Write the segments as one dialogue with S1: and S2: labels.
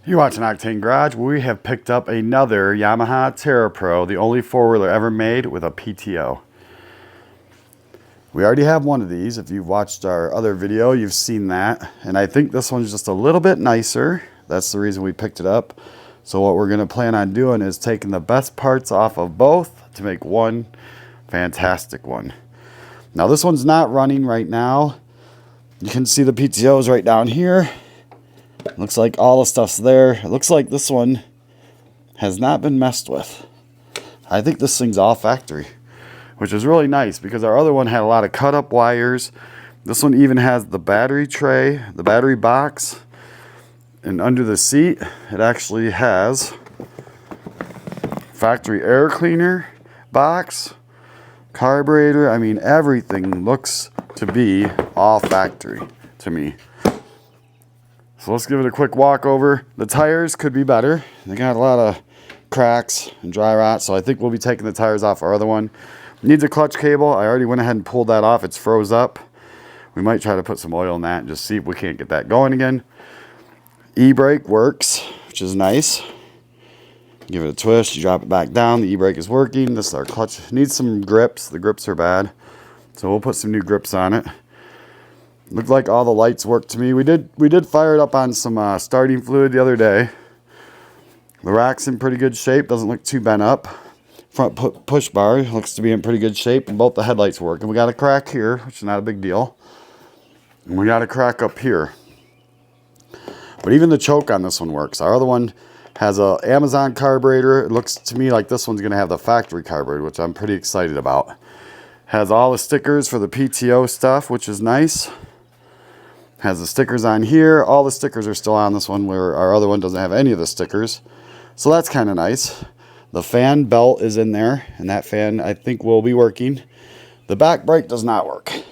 S1: You're watching Octane Garage. We have picked up another Yamaha Terrapro, the only four-wheeler ever made with a PTO. We already have one of these. If you've watched our other video, you've seen that. And I think this one's just a little bit nicer. That's the reason we picked it up. So what we're going to plan on doing is taking the best parts off of both to make one fantastic one. Now this one's not running right now. You can see the PTOs right down here. Looks like all the stuff's there. It looks like this one has not been messed with. I think this thing's all factory, which is really nice because our other one had a lot of cut up wires. This one even has the battery tray, the battery box, and under the seat it actually has factory air cleaner box, carburetor. I mean, everything looks to be all factory to me. So let's give it a quick walk over. The tires could be better. They got a lot of cracks and dry rot, so I think we'll be taking the tires off our other one. Needs a clutch cable. I already went ahead and pulled that off. It's froze up. We might try to put some oil in that and just see if we can't get that going again. E-brake works, which is nice. Give it a twist, you drop it back down. The e-brake is working. This is our clutch. Needs some grips. The grips are bad, so we'll put some new grips on it. Looked like all the lights worked to me. We did fire it up on some starting fluid the other day. The rack's in pretty good shape. Doesn't look too bent up. Front push bar looks to be in pretty good shape, and both the headlights work. And we got a crack here, which is not a big deal. And we got a crack up here. But even the choke on this one works. Our other one has a Amazon carburetor. It looks to me like this one's going to have the factory carburetor, which I'm pretty excited about. Has all the stickers for the PTO stuff, which is nice. Has the stickers on here. All the stickers are still on this one, where our other one doesn't have any of the stickers. So that's kind of nice. The fan belt is in there, and that fan I think will be working. The back brake does not work. At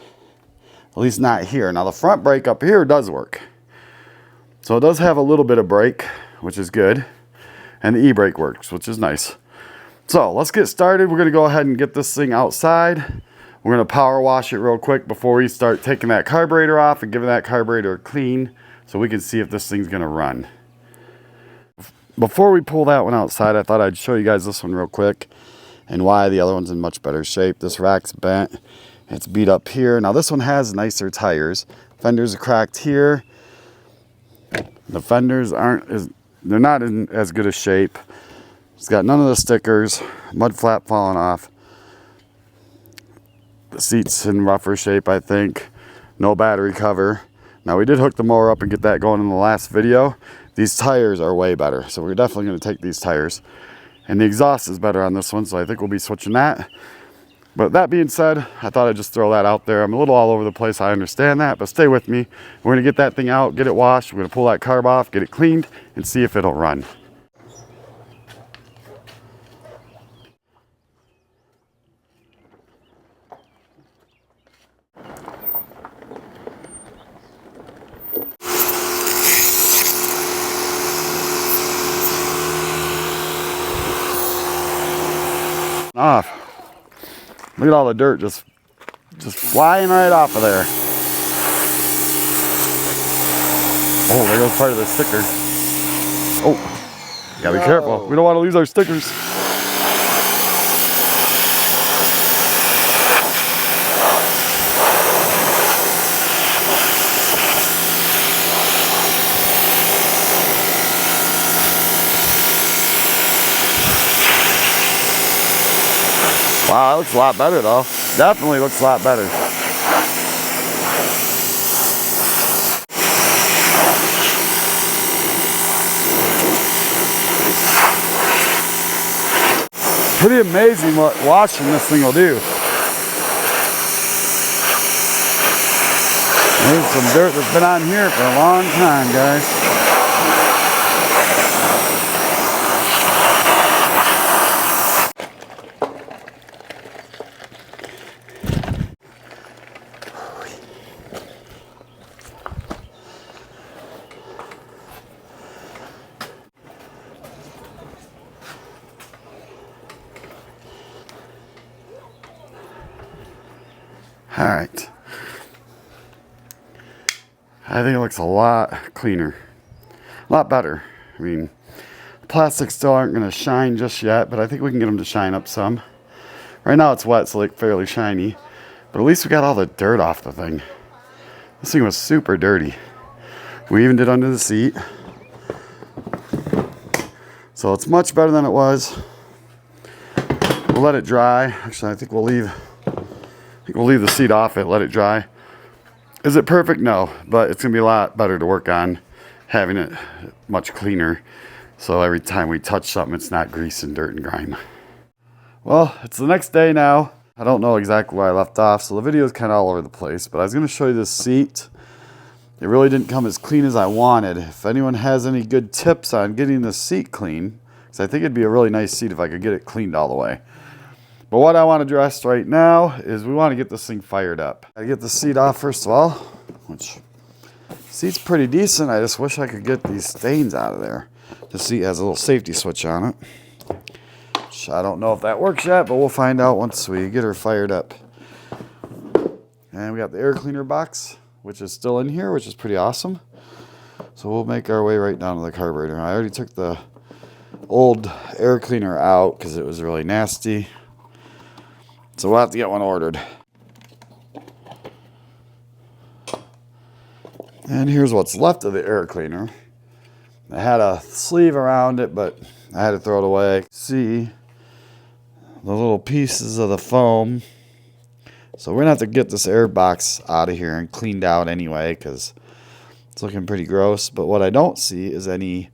S1: least not here. Now the front brake up here does work. So it does have a little bit of brake, which is good. And the e-brake works, which is nice. So let's get started. We're going to go ahead and get this thing outside. We're going to power wash it real quick before we start taking that carburetor off and giving that carburetor a clean so we can see if this thing's going to run. Before we pull that one outside, I thought I'd show you guys this one real quick and why the other one's in much better shape. This rack's bent. It's beat up here. Now this one has nicer tires. Fenders are cracked here. The fenders they're not in as good a shape. It's got none of the stickers. Mud flap falling off. The seat's in rougher shape, I think. No battery cover. Now we did hook the mower up and get that going in the last video. These tires are way better, so we're definitely going to take these tires. And the exhaust is better on this one, so I think we'll be switching that. But that being said, I thought I'd just throw that out there. I'm a little all over the place, I understand that, but stay with me. We're going to get that thing out, get it washed. We're going to pull that carb off, get it cleaned, and see if it'll run. Off. Look at all the dirt just flying right off of there. Oh, there goes part of the sticker. Oh, gotta be careful. We don't want to lose our stickers. Wow, that looks a lot better though. Definitely looks a lot better. Pretty amazing what washing this thing will do. There's some dirt that's been on here for a long time, guys. All right. I think it looks a lot cleaner, a lot better. I mean, plastics still aren't going to shine just yet, but I think we can get them to shine up some. Right now it's wet, so like fairly shiny, but at least we got all the dirt off the thing. This thing was super dirty. We even did under the seat. So it's much better than it was. We'll let it dry. Actually, I think we'll leave the seat off it, let it dry. Is it perfect? No, but it's gonna be a lot better to work on, having it much cleaner. So every time we touch something, it's not grease and dirt and grime. Well, it's the next day now. I don't know exactly where I left off, so the video is kind of all over the place, but I was gonna show you this seat. It really didn't come as clean as I wanted. If anyone has any good tips on getting the seat clean, because I think it'd be a really nice seat if I could get it cleaned all the way. But what I want to address right now is we want to get this thing fired up. I get the seat off first of all, which seat's pretty decent. I just wish I could get these stains out of there. The seat has a little safety switch on it. Which I don't know if that works yet, but we'll find out once we get her fired up. And we got the air cleaner box, which is still in here, which is pretty awesome. So we'll make our way right down to the carburetor. I already took the old air cleaner out because it was really nasty. So we'll have to get one ordered. And here's what's left of the air cleaner. I had a sleeve around it, but I had to throw it away. See the little pieces of the foam. So we're gonna have to get this air box out of here and cleaned out anyway, because it's looking pretty gross. But what I don't see is any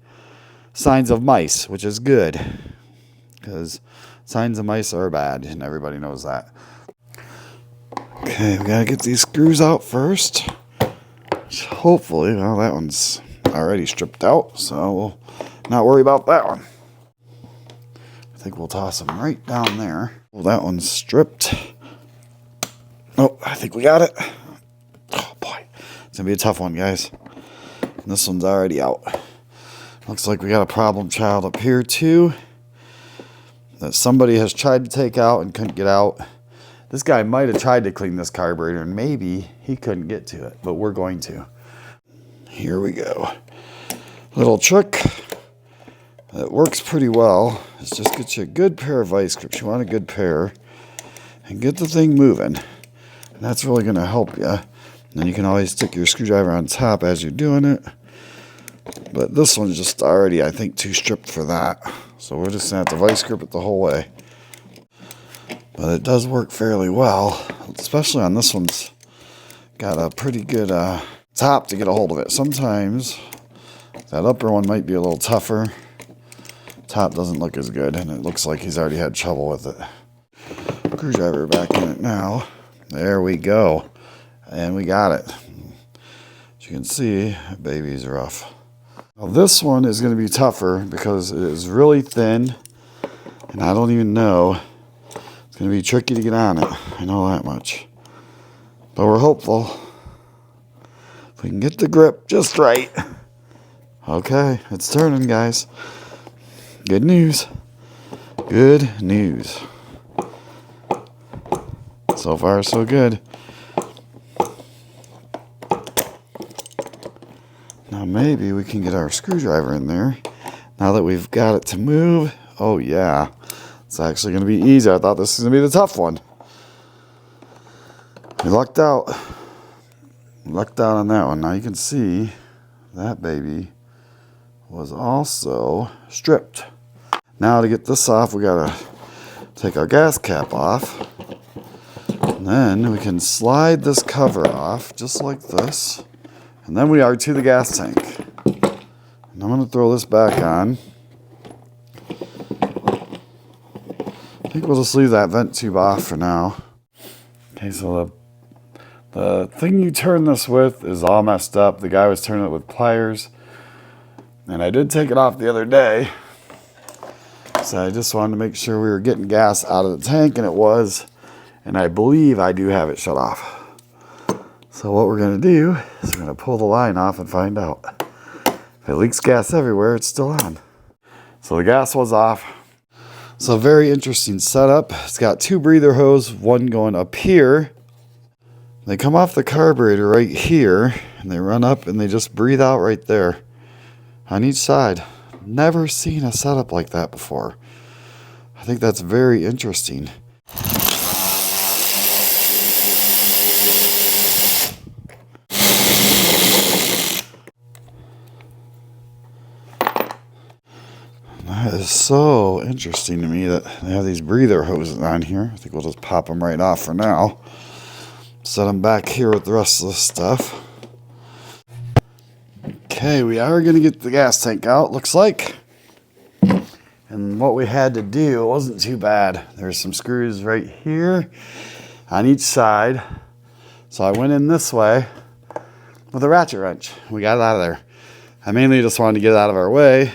S1: signs of mice, which is good, because signs of mice are bad, and everybody knows that. Okay, we gotta get these screws out first. Hopefully, well, that one's already stripped out, so we'll not worry about that one. I think we'll toss them right down there. Well, that one's stripped. Oh, I think we got it. Oh boy, it's gonna be a tough one, guys. And this one's already out. Looks like we got a problem child up here too, that somebody has tried to take out and couldn't get out. This guy might have tried to clean this carburetor and maybe he couldn't get to it, but we're going to. Here we go. Little trick that works pretty well is just get you a good pair of vice grips. You want a good pair and get the thing moving. And that's really going to help you. And then you can always stick your screwdriver on top as you're doing it. But this one's just already, I think, too stripped for that. So we're just going to have to vice grip it the whole way. But it does work fairly well, especially on this one's got a pretty good top to get a hold of it. Sometimes that upper one might be a little tougher. Top doesn't look as good, and it looks like he's already had trouble with it. Screwdriver back in it now. There we go. And we got it. As you can see, baby's rough. Now this one is going to be tougher because it is really thin, and I don't even know. It's going to be tricky to get on it. I know that much. But we're hopeful. If we can get the grip just right. Okay, it's turning, guys. Good news. Good news. So far, so good. Now maybe we can get our screwdriver in there. Now that we've got it to move. Oh yeah. It's actually going to be easy. I thought this was going to be the tough one. We lucked out. Lucked out on that one. Now you can see that baby was also stripped. Now to get this off, we got to take our gas cap off. And then we can slide this cover off just like this. And then we are to the gas tank. And I'm going to throw this back on. I think we'll just leave that vent tube off for now. Okay, so the thing you turn this with is all messed up. The guy was turning it with pliers. And I did take it off the other day. So I just wanted to make sure we were getting gas out of the tank, and it was. And I believe I do have it shut off. So what we're going to do is we're going to pull the line off and find out. If it leaks gas everywhere, it's still on. So the gas was off. So very interesting setup. It's got two breather hose, one going up here. They come off the carburetor right here, and they run up and they just breathe out right there on each side. Never seen a setup like that before. I think that's very interesting. That is so interesting to me that they have these breather hoses on here. I think we'll just pop them right off for now. Set them back here with the rest of the stuff. Okay, we are going to get the gas tank out, looks like. And what we had to do wasn't too bad. There's some screws right here on each side. So I went in this way with a ratchet wrench. We got it out of there. I mainly just wanted to get it out of our way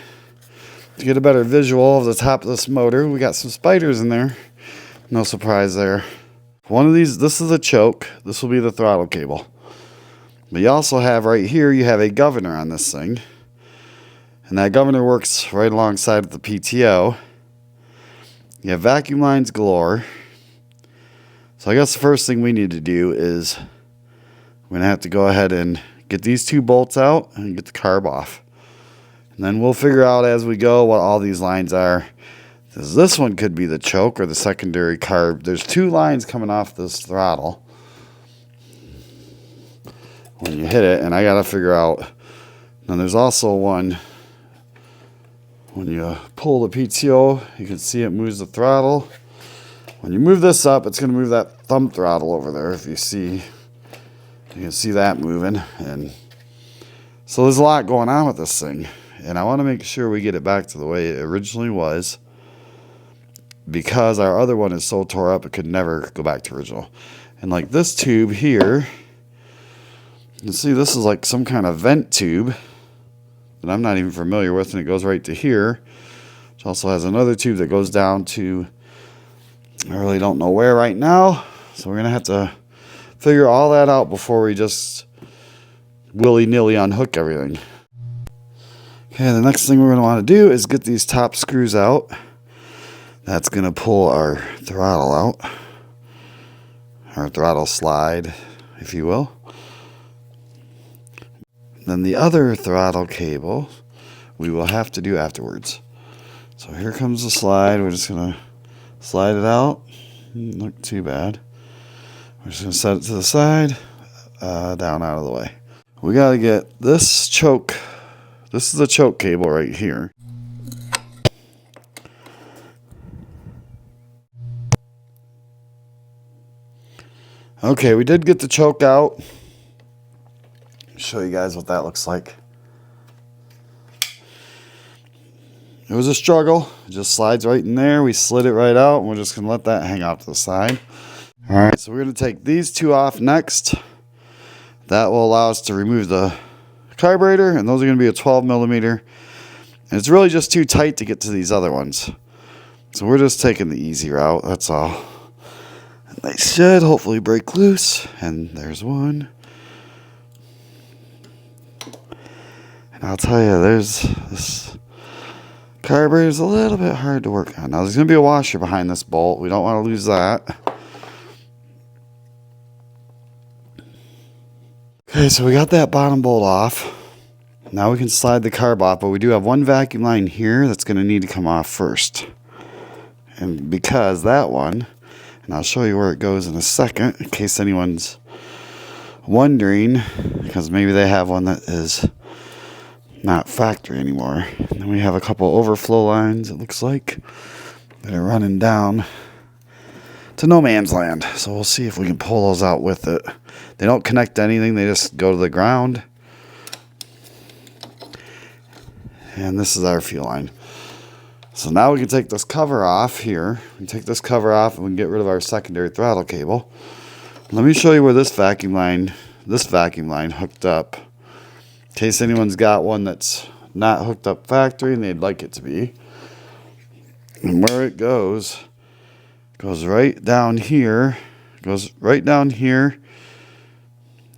S1: to get a better visual of the top of this motor. We got some spiders in there. No surprise there. One of these, this is a choke. This will be the throttle cable. But you also have right here, you have a governor on this thing. And that governor works right alongside of the PTO. You have vacuum lines galore. So I guess the first thing we need to do is we're going to have to go ahead and get these two bolts out and get the carb off. And then we'll figure out as we go what all these lines are. This one could be the choke or the secondary carb. There's two lines coming off this throttle when you hit it, and I gotta figure out. Then there's also one when you pull the PTO, you can see it moves the throttle. When you move this up, it's gonna move that thumb throttle over there. If you see, you can see that moving. And so there's a lot going on with this thing, and I want to make sure we get it back to the way it originally was, because our other one is so tore up it could never go back to original. And like this tube here, you can see this is like some kind of vent tube that I'm not even familiar with, and it goes right to here, which also has another tube that goes down to, I really don't know where right now. So we're gonna have to figure all that out before we just willy-nilly unhook everything. Okay, the next thing we're gonna want to do is get these top screws out. That's gonna pull our throttle out, our throttle slide, if you will. Then the other throttle cable we will have to do afterwards. So here comes the slide. We're just gonna slide it out. Doesn't look too bad. We're just gonna set it to the side, down out of the way. We gotta get this choke. This is the choke cable right here. Okay, we did get the choke out. Show you guys what that looks like. It was a struggle. It just slides right in there. We slid it right out, and we're just gonna let that hang out to the side. All right, so we're gonna take these two off next. That will allow us to remove the carburetor, and those are gonna be a 12 millimeter. And it's really just too tight to get to these other ones. So we're just taking the easy route, that's all. And they should hopefully break loose, and there's one. And I'll tell you, this carburetor is a little bit hard to work on. Now there's going to be a washer behind this bolt. We don't want to lose that. Okay, so we got that bottom bolt off. Now we can slide the carb off, but we do have one vacuum line here that's going to need to come off first. And because that one, and I'll show you where it goes in a second, in case anyone's wondering, because maybe they have one that is not factory anymore. And then we have a couple overflow lines, it looks like, that are running down to no man's land. So we'll see if we can pull those out with it. They don't connect to anything, they just go to the ground. And this is our fuel line. So now we can take this cover off here. We can take this cover off and we can get rid of our secondary throttle cable. Let me show you where this vacuum line hooked up. In case anyone's got one that's not hooked up factory and they'd like it to be. And where it goes right down here. Goes right down here.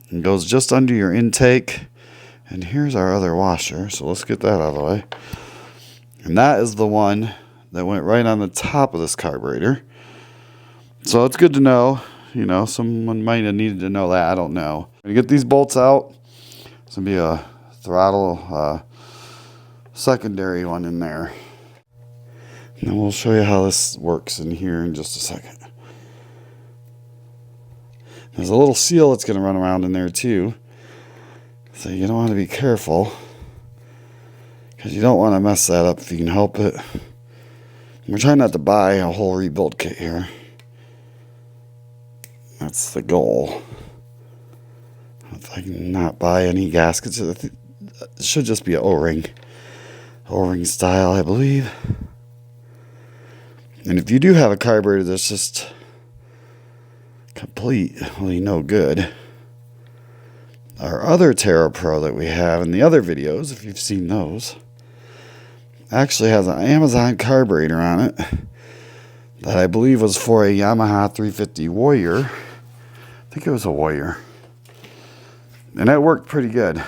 S1: And goes just under your intake. And here's our other washer. So let's get that out of the way. And that is the one that went right on the top of this carburetor. So it's good to know. You know, someone might have needed to know that. I don't know. I'm going to get these bolts out. It's going to be a throttle secondary one in there. And then we'll show you how this works in here in just a second. There's a little seal that's going to run around in there too. So you don't want to be careful, because you don't want to mess that up if you can help it. We're trying not to buy a whole rebuild kit here. That's the goal. If I can not buy any gaskets, it should just be an O-ring. O-ring style, I believe. And if you do have a carburetor that's just completely no good, our other Terrapro that we have in the other videos, if you've seen those, actually has an Amazon carburetor on it that I believe was for a Yamaha 350 Warrior. I think it was a Warrior. And that worked pretty good.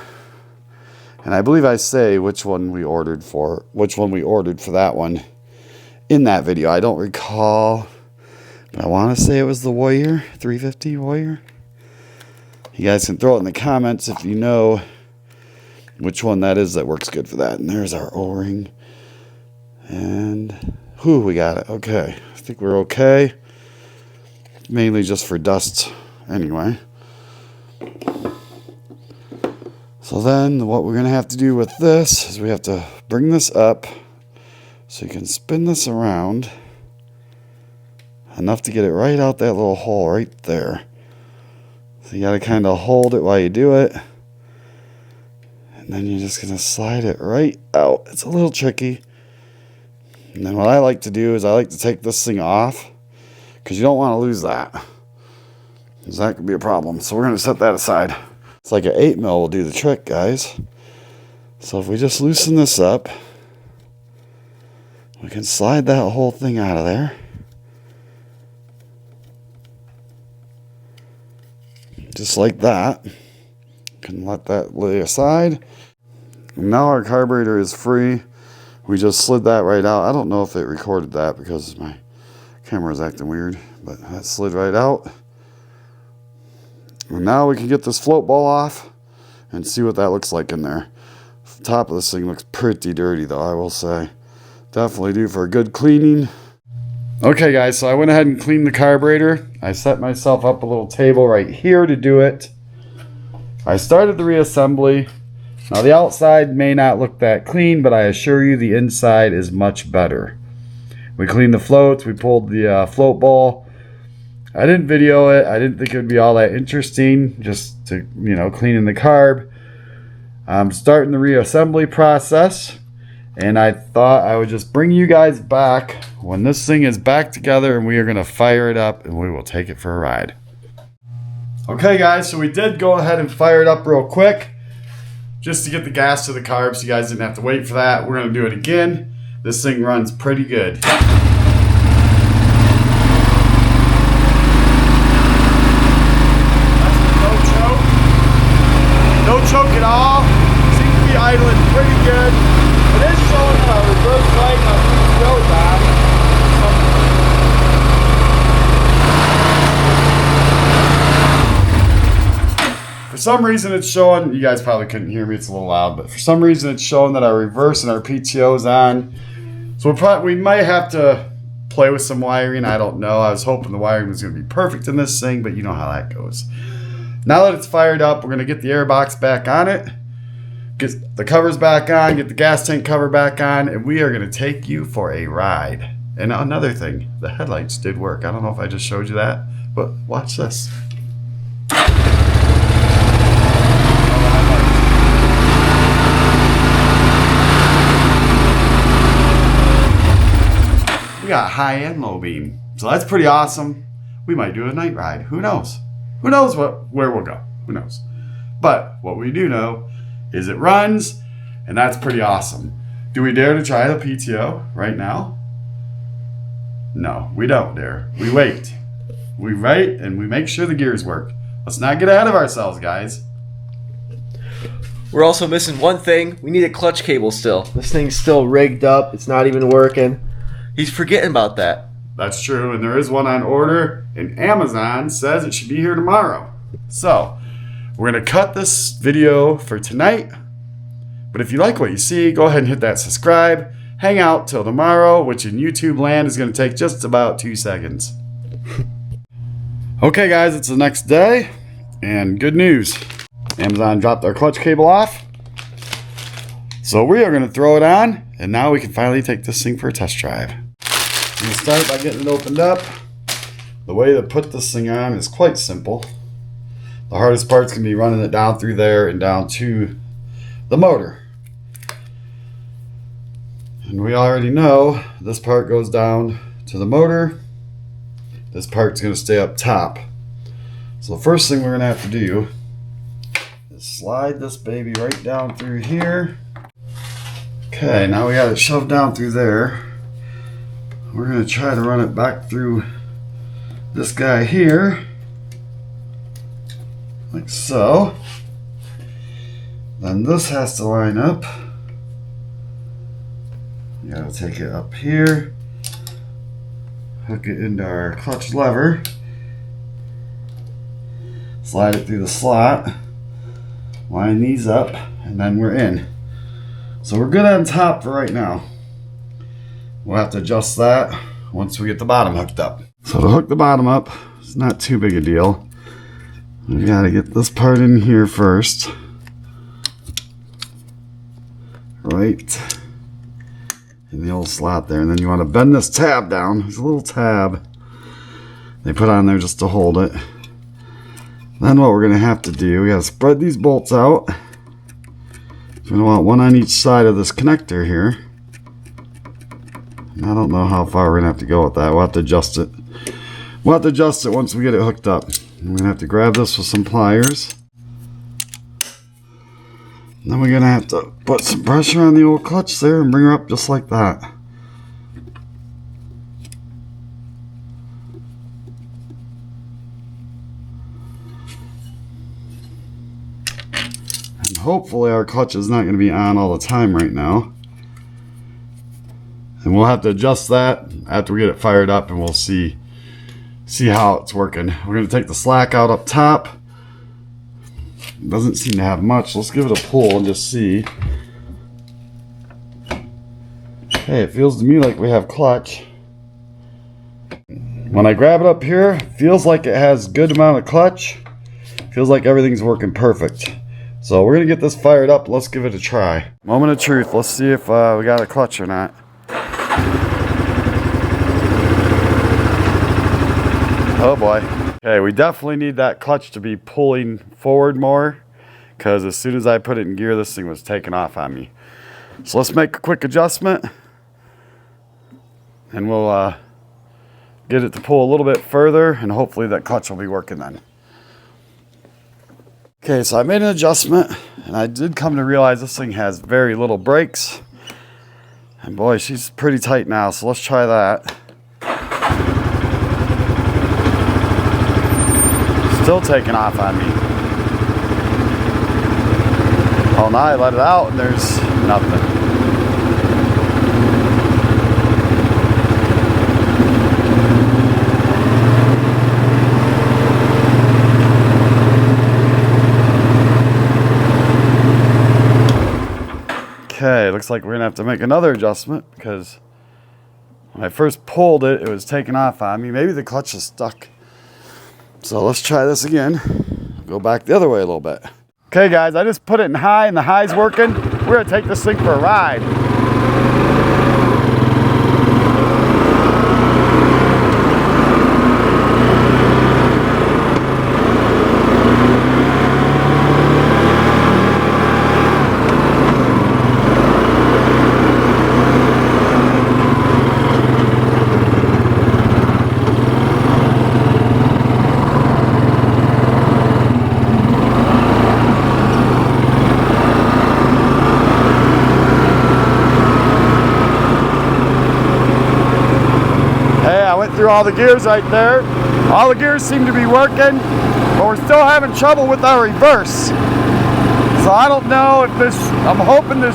S1: And I believe I say which one we ordered for that one in that video. I don't recall, but I want to say it was the Warrior, 350 Warrior. You guys can throw it in the comments if you know which one that is that works good for that. And there's our O-ring. And, we got it. Okay. I think we're okay. Mainly just for dust anyway. So then what we're going to have to do with this is we have to bring this up so you can spin this around enough to get it right out that little hole right there. So you got to kind of hold it while you do it. And then you're just going to slide it right out. It's a little tricky. And then what I like to do is I like to take this thing off, because you don't want to lose that, because that could be a problem. So we're going to set that aside. It's like an 8mm will do the trick, guys. So if we just loosen this up, we can slide that whole thing out of there. Just like that. Can let that lay aside. And now our carburetor is free. We just slid that right out. I don't know if it recorded that because my camera is acting weird, but that slid right out. And now we can get this float ball off and see what that looks like in there. The top of this thing looks pretty dirty though, I will say. Definitely due for a good cleaning. Okay guys, so I went ahead and cleaned the carburetor. I set myself up a little table right here to do it. I started the reassembly. Now the outside may not look that clean, but I assure you the inside is much better. We cleaned the floats, we pulled the float ball. I didn't video it. I didn't think it would be all that interesting, just to, cleaning the carb. I'm starting the reassembly process, and I thought I would just bring you guys back when this thing is back together, and we are going to fire it up and we will take it for a ride. Okay guys, so we did go ahead and fire it up real quick, just to get the gas to the carb, so you guys didn't have to wait for that. We're going to do it again. This thing runs pretty good. No choke at all. Seems to be idling pretty good. It is showing that our reverse light on the PTO's on. For some reason it's showing, you guys probably couldn't hear me, it's a little loud, but for some reason it's showing that our reverse and our PTO is on. So we might have to play with some wiring, I don't know. I was hoping the wiring was going to be perfect in this thing, but you know how that goes. Now that it's fired up, we're going to get the air box back on it, get the covers back on, get the gas tank cover back on, and we are going to take you for a ride. And another thing, the headlights did work. I don't know if I just showed you that, but watch this. We got high and low beam. So that's pretty awesome. We might do a night ride. Who knows? Who knows where we'll go? Who knows? But what we do know is it runs, and that's pretty awesome. Do we dare to try the PTO right now? No, we don't dare. We wait. We wait and we make sure the gears work. Let's not get ahead of ourselves, guys.
S2: We're also missing one thing. We need a clutch cable still. This thing's still rigged up. It's not even working. He's forgetting about that.
S1: That's true, and there is one on order, and Amazon says it should be here tomorrow. So, we're going to cut this video for tonight, But if you like what you see, go ahead and hit that subscribe. Hang out till tomorrow, which in YouTube land is going to take just about 2 seconds. Okay guys, it's the next day, and good news. Amazon dropped our clutch cable off. So we are going to throw it on, and now we can finally take this thing for a test drive. I'm going to start by getting it opened up. The way to put this thing on is quite simple. The hardest part's going to be running it down through there and down to the motor. And we already know this part goes down to the motor. This part's going to stay up top. So the first thing we're going to have to do is slide this baby right down through here. Okay, now we got it shoved down through there. We're going to try to run it back through this guy here, like so. Then this has to line up. You got to take it up here, hook it into our clutch lever, slide it through the slot, line these up, and then we're in. So we're good on top for right now. We'll have to adjust that once we get the bottom hooked up. So to hook the bottom up, it's not too big a deal. We gotta get this part in here first. Right in the old slot there. And then you want to bend this tab down. There's a little tab they put on there just to hold it. Then what we're gonna have to do, we gotta spread these bolts out. So we're gonna want one on each side of this connector here. And I don't know how far we're gonna have to go with that. We'll have to adjust it. We'll have to adjust it once we get it hooked up. We're gonna have to grab this with some pliers. And then we're gonna have to put some pressure on the old clutch there and bring her up just like that. And hopefully our clutch is not going to be on all the time right now. And we'll have to adjust that after we get it fired up, and we'll see how it's working. We're going to take the slack out up top. It doesn't seem to have much. Let's give it a pull and just see. Hey, it feels to me like we have clutch. When I grab it up here, it feels like it has good amount of clutch. Feels like everything's working perfect. So we're going to get this fired up. Let's give it a try. Moment of truth. Let's see if we got a clutch or not. Oh boy. Okay, we definitely need that clutch to be pulling forward more, because as soon as I put it in gear, this thing was taking off on me. So let's make a quick adjustment, and we'll get it to pull a little bit further, and hopefully that clutch will be working then. Okay, so I made an adjustment, and I did come to realize this thing has very little brakes. And boy, she's pretty tight now, so let's try that. Still taking off on me. Oh, now I let it out and there's nothing. Okay, looks like we're gonna have to make another adjustment, because when I first pulled it, it was taking off on me. Maybe the clutch is stuck. So let's try this again. Go back the other way a little bit. Okay guys, I just put it in high and the high's working. We're gonna take this thing for a ride. Through all the gears right there. All the gears seem to be working, but we're still having trouble with our reverse. So I don't know if this, I'm hoping that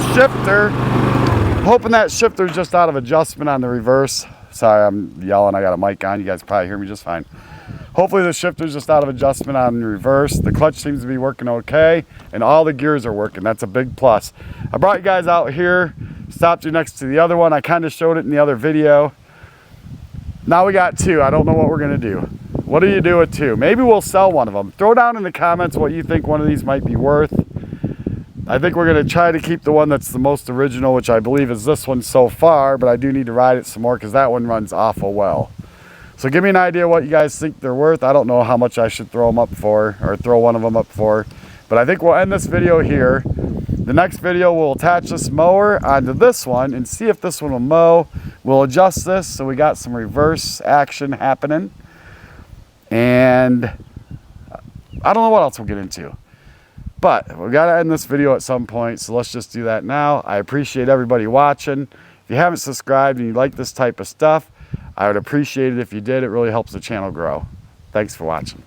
S1: shifter's just out of adjustment on the reverse. Sorry, I'm yelling, I got a mic on, you guys probably hear me just fine. Hopefully the shifter's just out of adjustment on reverse. The clutch seems to be working okay, and all the gears are working. That's a big plus. I brought you guys out here, stopped you next to the other one. I kind of showed it in the other video. Now we got two. I don't know what we're gonna do. What do you do with two? Maybe we'll sell one of them. Throw down in the comments what you think one of these might be worth. I think we're gonna try to keep the one that's the most original, which I believe is this one so far, but I do need to ride it some more because that one runs awful well. So give me an idea what you guys think they're worth. I don't know how much I should throw them up for, or throw one of them up for, but I think we'll end this video here. The next video, we'll attach this mower onto this one and see if this one will mow. We'll adjust this so we got some reverse action happening. And I don't know what else we'll get into. But we got to end this video at some point, so let's just do that now. I appreciate everybody watching. If you haven't subscribed and you like this type of stuff, I would appreciate it if you did. It really helps the channel grow. Thanks for watching.